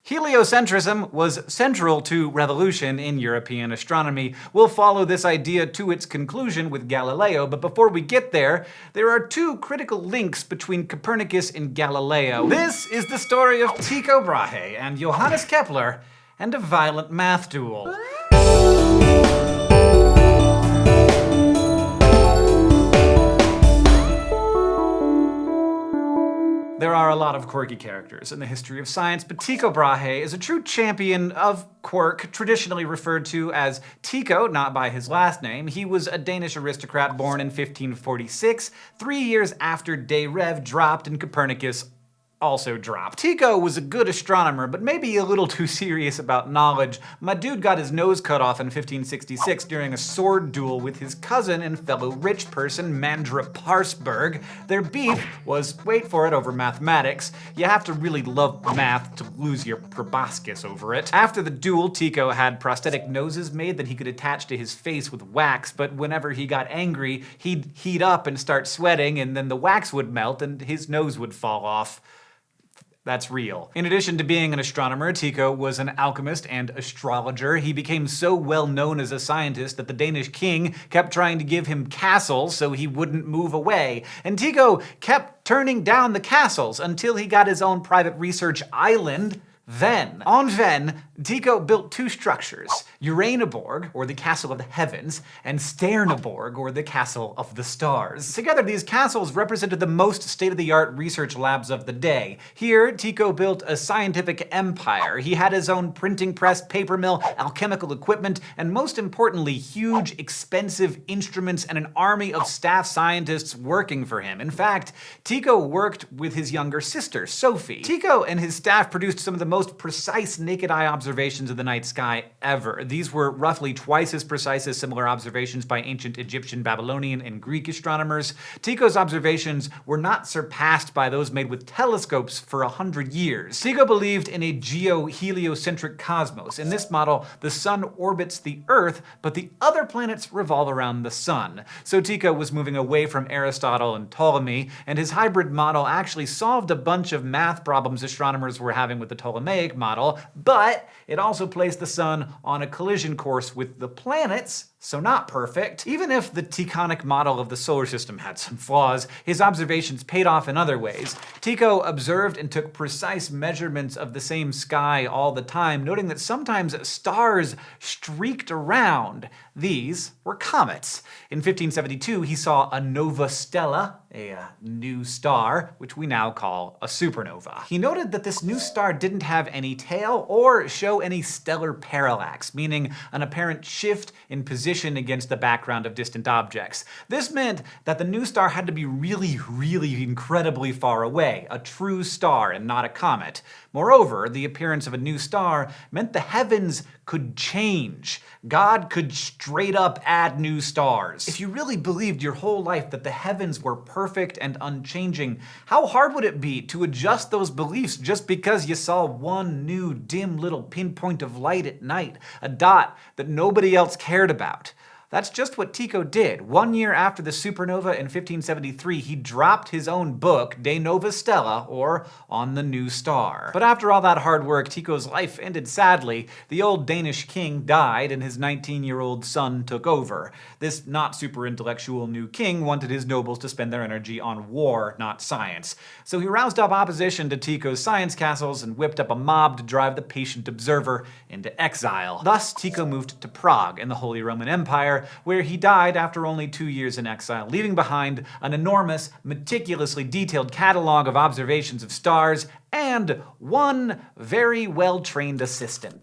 Heliocentrism was central to revolution in European astronomy. We'll follow this idea to its conclusion with Galileo, but before we get there are two critical links between Copernicus and Galileo. This is the story of Tycho Brahe and Johannes Kepler and a violent math duel. There are a lot of quirky characters in the history of science, but Tycho Brahe is a true champion of quirk, traditionally referred to as Tycho, not by his last name. He was a Danish aristocrat born in 1546, 3 years after De Rev dropped and Copernicus also dropped. Tycho was a good astronomer, but maybe a little too serious about knowledge. My dude got his nose cut off in 1566 during a sword duel with his cousin and fellow rich person, Mandra Parsberg. Their beef was, wait for it, over mathematics. You have to really love math to lose your proboscis over it. After the duel, Tycho had prosthetic noses made that he could attach to his face with wax, but whenever he got angry, he'd heat up and start sweating, and then the wax would melt and his nose would fall off. That's real. In addition to being an astronomer, Tycho was an alchemist and astrologer. He became so well known as a scientist that the Danish king kept trying to give him castles so he wouldn't move away. And Tycho kept turning down the castles until he got his own private research island. On Ven, Tycho built two structures, Uraniborg, or the Castle of the Heavens, and Stjerneborg, or the Castle of the Stars. Together, these castles represented the most state-of-the-art research labs of the day. Here, Tycho built a scientific empire. He had his own printing press, paper mill, alchemical equipment, and most importantly, huge, expensive instruments and an army of staff scientists working for him. In fact, Tycho worked with his younger sister, Sophie. Tycho and his staff produced some of the most precise naked-eye observations of the night sky ever. These were roughly twice as precise as similar observations by ancient Egyptian, Babylonian, and Greek astronomers. Tycho's observations were not surpassed by those made with telescopes for 100 years. Tycho believed in a geo-heliocentric cosmos. In this model, the sun orbits the Earth, but the other planets revolve around the sun. So Tycho was moving away from Aristotle and Ptolemy, and his hybrid model actually solved a bunch of math problems astronomers were having with the Ptolemaic model, but it also placed the sun on a collision course with the planets, so not perfect. Even if the Tychonic model of the solar system had some flaws, his observations paid off in other ways. Tycho observed and took precise measurements of the same sky all the time, noting that sometimes stars streaked around. These were comets. In 1572, he saw a nova stella, a new star, which we now call a supernova. He noted that this new star didn't have any tail or show any stellar parallax, meaning an apparent shift in position against the background of distant objects. This meant that the new star had to be really, really incredibly far away, a true star and not a comet. Moreover, the appearance of a new star meant the heavens could change. God could straight up add new stars. If you really believed your whole life that the heavens were perfect and unchanging, how hard would it be to adjust those beliefs just because you saw one new dim little pinpoint of light at night, a dot that nobody else cared about? That's just what Tycho did. 1 year after the supernova in 1573, he dropped his own book, De Nova Stella, or On the New Star. But after all that hard work, Tycho's life ended sadly. The old Danish king died, and his 19-year-old son took over. This not super intellectual new king wanted his nobles to spend their energy on war, not science. So he roused up opposition to Tycho's science castles and whipped up a mob to drive the patient observer into exile. Thus, Tycho moved to Prague in the Holy Roman Empire, where he died after only 2 years in exile, leaving behind an enormous, meticulously detailed catalog of observations of stars and one very well-trained assistant.